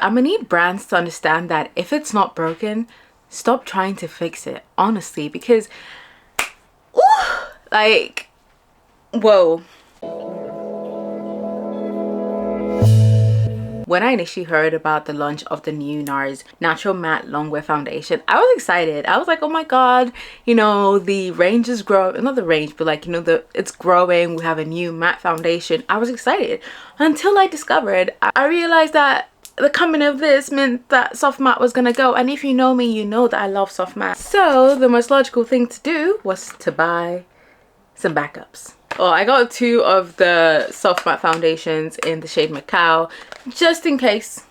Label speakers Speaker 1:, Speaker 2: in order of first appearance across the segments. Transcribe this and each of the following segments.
Speaker 1: I'm gonna need brands to understand that if it's not broken, stop trying to fix it, honestly, because ooh, like, whoa. When I initially heard about the launch of the new Nars Natural Matte Longwear Foundation, I was excited. I was like, oh my god, you know, the range is growing, not the range, but like, you know, it's growing. We have a new matte foundation. I was excited until I discovered, I realized that the coming of this meant that soft matte was gonna go, and if you know me, you know that I love soft matte. So the most logical thing to do was to buy some backups. Well, I got 2 of the soft matte foundations in the shade Macao, just in case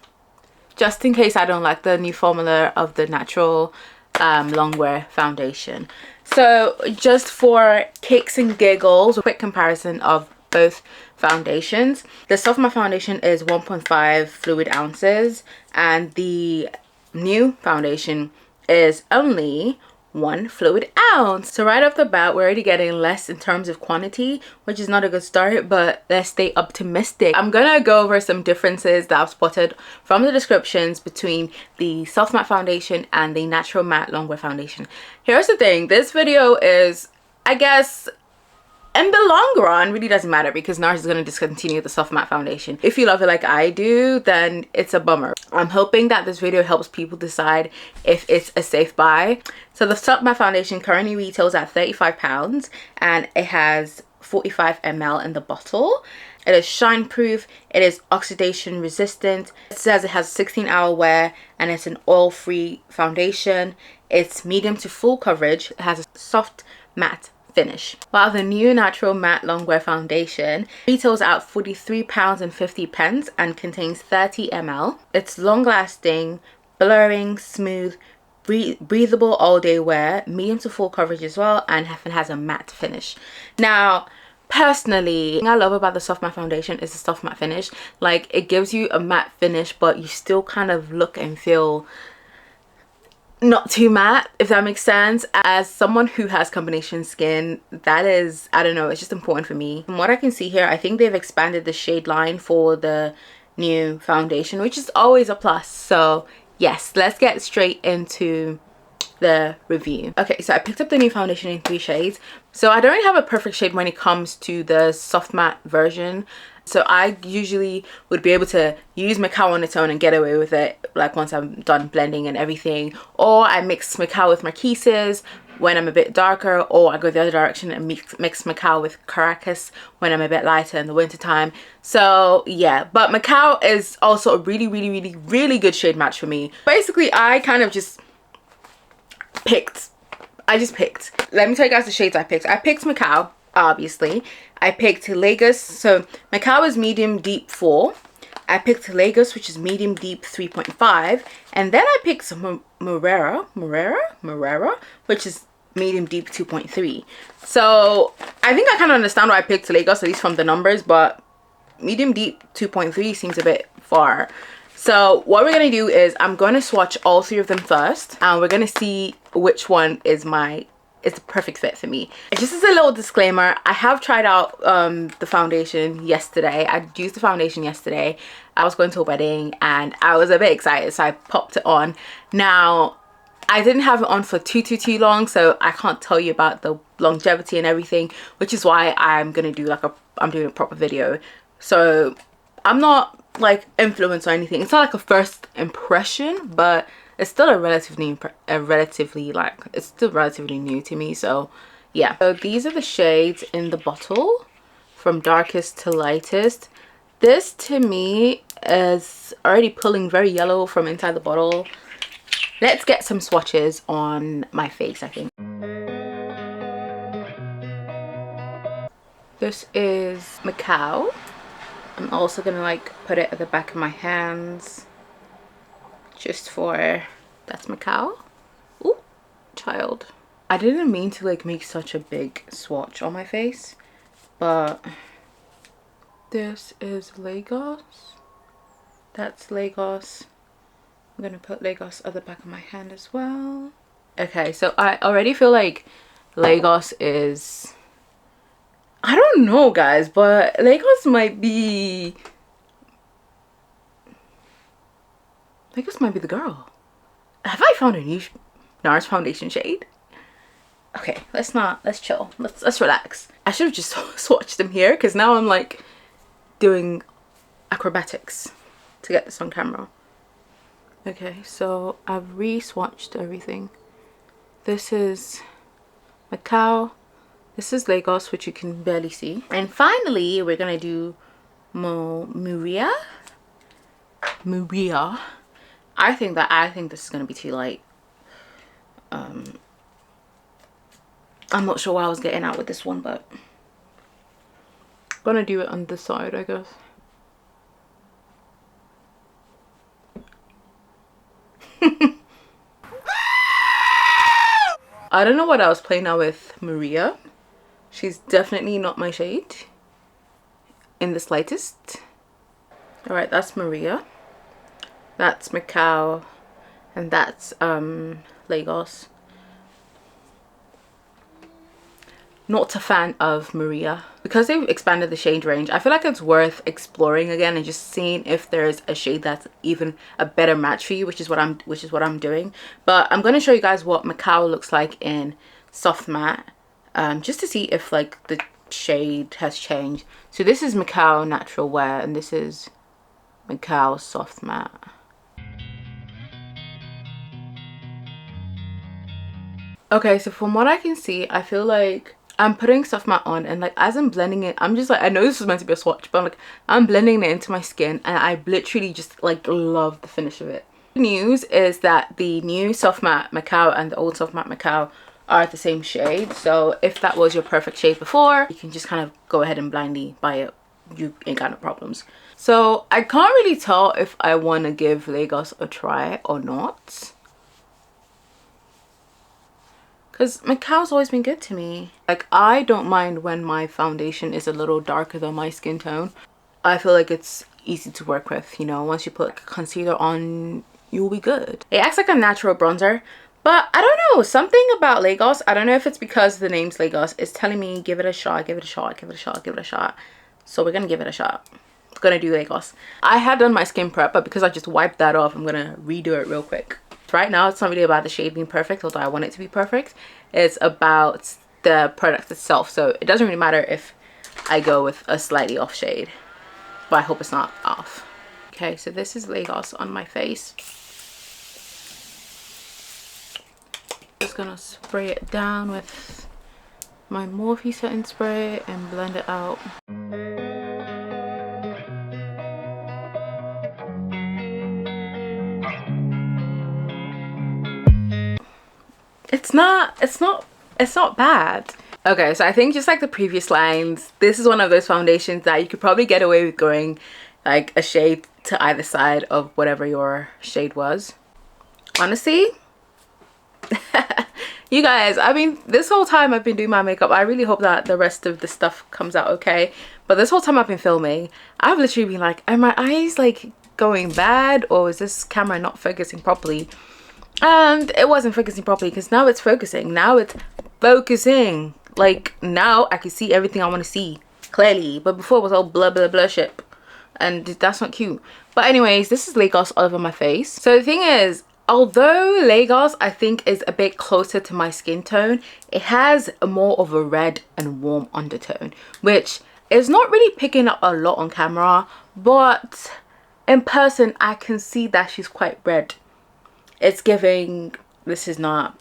Speaker 1: I don't like the new formula of the natural longwear foundation. So just for kicks and giggles, a quick comparison of both foundations. The soft matte foundation is 1.5 fluid ounces and the new foundation is only 1 fluid ounce. So right off the bat, we're already getting less in terms of quantity, which is not a good start, but let's stay optimistic. I'm gonna go over some differences that I've spotted from the descriptions between the soft matte foundation and the natural matte longwear foundation. Here's the thing, this video is, I guess, in the long run, really doesn't matter because Nars is going to discontinue the soft matte foundation. If you love it like I do, then it's a bummer. I'm hoping that this video helps people decide if it's a safe buy. So the soft matte foundation currently retails at £35 and it has 45 ml in the bottle. It is shine proof, it is oxidation resistant. It says it has 16-hour wear and it's an oil-free foundation. It's medium to full coverage. It has a soft matte finish. While the new natural matte longwear foundation retails at £43.50 and contains 30 ml. It's long lasting, blurring, smooth, breathable all day wear, medium to full coverage as well, and has a matte finish. Now personally, the thing I love about the soft matte foundation is the soft matte finish. Like, it gives you a matte finish but you still kind of look and feel not too matte, if that makes sense. As someone who has combination skin, that is, I don't know, it's just important for me. From what I can see here, I think they've expanded the shade line for the new foundation, which is always a plus. So yes, let's get straight into the review. Okay, so I picked up the new foundation in 3 shades. So I don't really have a perfect shade when it comes to the soft matte version. So I usually would be able to use Macao on its own and get away with it, like once I'm done blending and everything. Or I mix Macao with Marquises when I'm a bit darker, or I go the other direction and mix Macao with Caracas when I'm a bit lighter in the winter time. So yeah, but Macao is also a really good shade match for me. Basically, I kind of just picked. Let me tell you guys the shades I picked. I picked Macao, obviously. I picked Lagos. So Macao is medium deep 4. I picked Lagos, which is medium deep 3.5, and then I picked some morrea, which is medium deep 2.3. So I think I kind of understand why I picked Lagos, at least from the numbers, but medium deep 2.3 seems a bit far. So what we're gonna do is I'm gonna swatch all 3 of them first, and we're gonna see which one is the perfect fit for me. Just as a little disclaimer, I have tried out the foundation yesterday. I used the foundation yesterday. I was going to a wedding and I was a bit excited, so I popped it on. Now I didn't have it on for too long, so I can't tell you about the longevity and everything, which is why I'm gonna do like I'm doing a proper video. So I'm not like influenced or anything. It's not like a first impression, but it's still it's still relatively new to me. So yeah, so these are the shades in the bottle from darkest to lightest. This to me is already pulling very yellow from inside the bottle. Let's get some swatches on my face. I think this is Macao. I'm also gonna like put it at the back of my hands just for, that's Macao. Ooh, child. I didn't mean to like make such a big swatch on my face, but this is Lagos. That's Lagos. I'm gonna put Lagos at the back of my hand as well. Okay, so I already feel like Lagos is, I don't know guys, but Lagos might be think this might be the girl. Have I found a new Nars foundation shade? Okay, let's chill. Let's relax. I should have just swatched them here because now I'm like doing acrobatics to get this on camera. Okay, so I've re-swatched everything. This is Macao. This is Lagos, which you can barely see. And finally, we're gonna do morrea. I think this is gonna be too light. I'm not sure what I was getting at with this one, but I'm gonna do it on this side, I guess. I don't know what I was playing now with morrea. She's definitely not my shade in the slightest. All right, that's morrea. That's Macao, and that's Lagos. Not a fan of morrea because they've expanded the shade range. I feel like it's worth exploring again and just seeing if there's a shade that's even a better match for you, which is what I'm doing. But I'm going to show you guys what Macao looks like in soft matte, just to see if like the shade has changed. So this is Macao natural wear and this is Macao soft matte. Okay, so from what I can see, I feel like I'm putting soft matte on, and like as I'm blending it, I'm just like, I know this was meant to be a swatch, but I'm blending it into my skin, and I literally just like love the finish of it. The news is that the new soft matte Macao and the old soft matte Macao are the same shade. So if that was your perfect shade before, you can just kind of go ahead and blindly buy it. You ain't got no problems. So I can't really tell if I want to give Lagos a try or not, because Macao's always been good to me. Like, I don't mind when my foundation is a little darker than my skin tone. I feel like it's easy to work with, you know. Once you put concealer on, you'll be good. It acts like a natural bronzer, but I don't know, something about Lagos, I don't know if it's because the name's Lagos, is telling me give it a shot, give it a shot, give it a shot, give it a shot. So we're gonna give it a shot. I'm gonna do Lagos. I had done my skin prep, but because I just wiped that off, I'm gonna redo it real quick. Right now, it's not really about the shade being perfect, although I want it to be perfect. It's about the product itself. So it doesn't really matter if I go with a slightly off shade, but I hope it's not off. Okay, so this is Lagos on my face. Just gonna spray it down with my Morphe setting spray and blend it out. It's not bad. Okay, so I think just like the previous lines, this is one of those foundations that you could probably get away with going like a shade to either side of whatever your shade was. Honestly, you guys, I mean, this whole time I've been doing my makeup, I really hope that the rest of the stuff comes out okay, but this whole time I've been filming, I've literally been like, are my eyes like going bad, or is this camera not focusing properly? And it wasn't focusing properly, because now it's focusing. Now it's focusing. Like, now I can see everything I want to see clearly, but before it was all blah blah blah shit, and that's not cute. But anyways, this is Lagos all over my face. So the thing is, although Lagos I think is a bit closer to my skin tone, it has more of a red and warm undertone, which is not really picking up a lot on camera, but in person I can see that she's quite red. It's giving, this is not,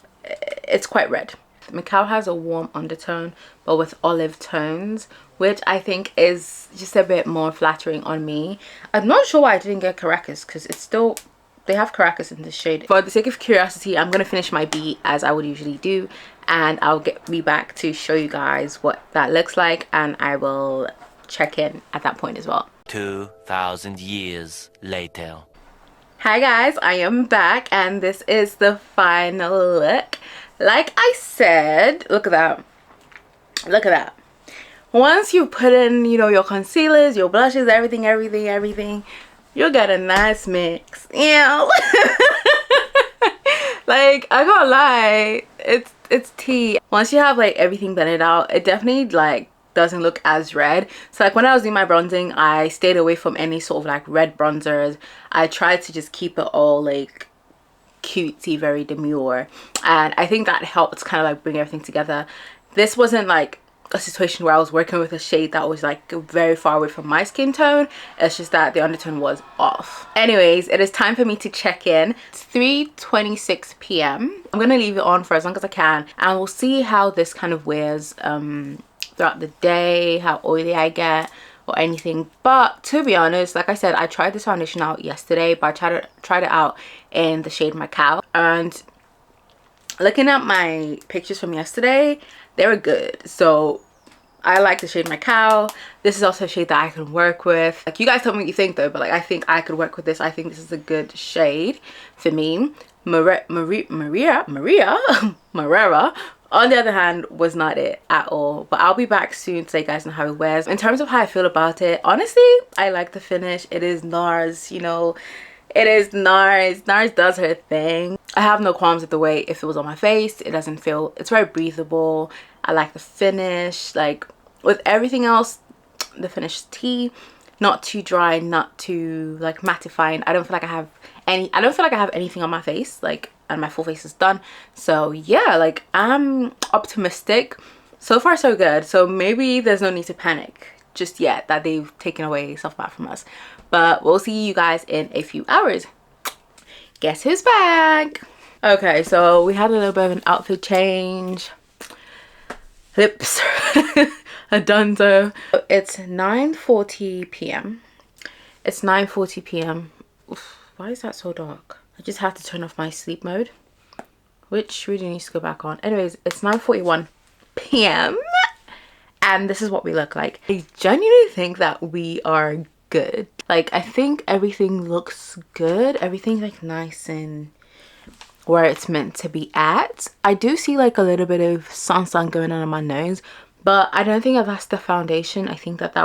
Speaker 1: it's quite red. Macao has a warm undertone but with olive tones, which I think is just a bit more flattering on me. I'm not sure why I didn't get Caracas, because it's still, they have Caracas in this shade. For the sake of curiosity, I'm going to finish my beat as I would usually do, and I'll be back to show you guys what that looks like, and I will check in at that point as well.
Speaker 2: 2,000 years later.
Speaker 1: Hi guys, I am back, and this is the final look. Like I said, look at that. Look at that. Once you put in, you know, your concealers, your blushes, everything, you'll get a nice mix. You know? Like, I can't lie, it's tea. Once you have like everything blended out, it definitely like doesn't look as red. So like when I was doing my bronzing, I stayed away from any sort of like red bronzers. I tried to just keep it all like cutesy, very demure, and I think that helped kind of like bring everything together. This wasn't like a situation where I was working with a shade that was like very far away from my skin tone. It's just that the undertone was off. Anyways, it is time for me to check in. It's 3:26 p.m. I'm gonna leave it on for as long as I can, and we'll see how this kind of wears throughout the day, how oily I get or anything. But to be honest, like I said, I tried this foundation out yesterday, but I tried it out in the shade Macao, and looking at my pictures from yesterday, they were good. So I like the shade Macao. This is also a shade that I can work with. Like, you guys tell me what you think though, but like I think I could work with this. I think this is a good shade for me. Morrea on the other hand was not it at all, but I'll be back soon to let you guys know how it wears. In terms of how I feel about it, honestly, I like the finish. It is Nars, you know, it is Nars. Nars does her thing. I have no qualms with the way if it was on my face. It doesn't feel, it's very breathable. I like the finish. Like with everything else, the finish is tea, not too dry, not too like mattifying. I don't feel like I have anything on my face, like, and my full face is done. So yeah, like I'm optimistic. So far so good. So maybe there's no need to panic just yet that they've taken away soft matte from us, but we'll see you guys in a few hours. Guess who's back? Okay, so we had a little bit of an outfit change. Lips are done though. It's 9:40 p.m. It's 9:40 p.m. Why is that so dark? I just have to turn off my sleep mode, which really needs to go back on. Anyways, it's 9:41 p.m. and this is what we look like. I genuinely think that we are good. Like, I think everything looks good. Everything's like nice and where it's meant to be at. I do see like a little bit of sun going on my nose, but I don't think that's the foundation. I think that's my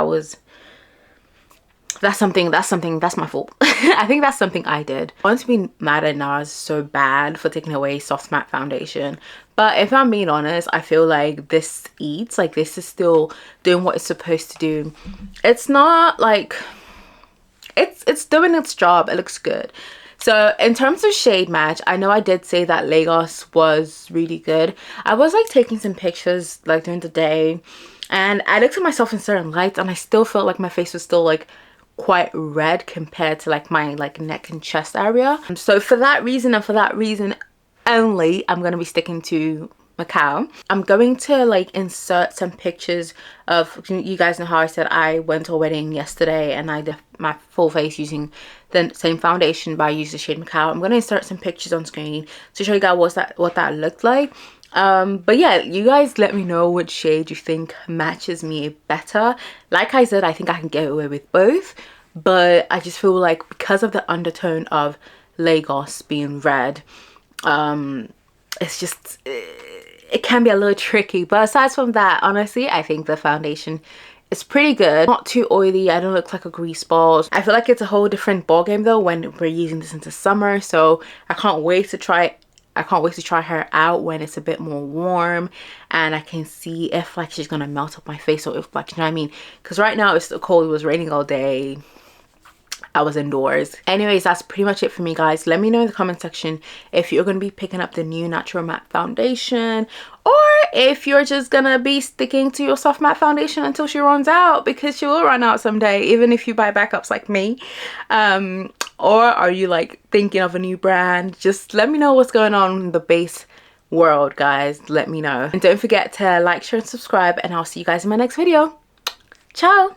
Speaker 1: fault. I think that's something I did. I want to be mad at Nars so bad for taking away soft matte foundation, but if I'm being honest, I feel like this eats, like this is still doing what it's supposed to do. It's not like it's doing its job. It looks good. So in terms of shade match, I know I did say that Lagos was really good. I was like taking some pictures like during the day, and I looked at myself in certain lights and I still felt like my face was still like quite red compared to like my like neck and chest area. So for that reason and for that reason only, I'm gonna be sticking to Macao. I'm going to like insert some pictures of, you guys know how I said I went to a wedding yesterday and I did my full face using the same foundation, but I used the shade Macao. I'm going to insert some pictures on screen to show you guys what that looked like. But yeah, you guys let me know which shade you think matches me better. Like I said, I think I can get away with both, but I just feel like because of the undertone of Lagos being red, it's just, it can be a little tricky. But aside from that, honestly, I think the foundation is pretty good. Not too oily. I don't look like a grease ball. I feel like it's a whole different ball game though when we're using this into summer, so I can't wait to try her out when it's a bit more warm and I can see if like she's gonna melt up my face, or if like, you know what I mean, because right now it's still cold. It was raining all day. I was indoors. Anyways, that's pretty much it for me, guys. Let me know in the comment section if you're going to be picking up the new natural matte foundation, or if you're just gonna be sticking to your soft matte foundation until she runs out, because she will run out someday, even if you buy backups like me. Or are you like thinking of a new brand? Just let me know what's going on in the base world, guys. Let me know. And don't forget to like, share and subscribe, and I'll see you guys in my next video. Ciao.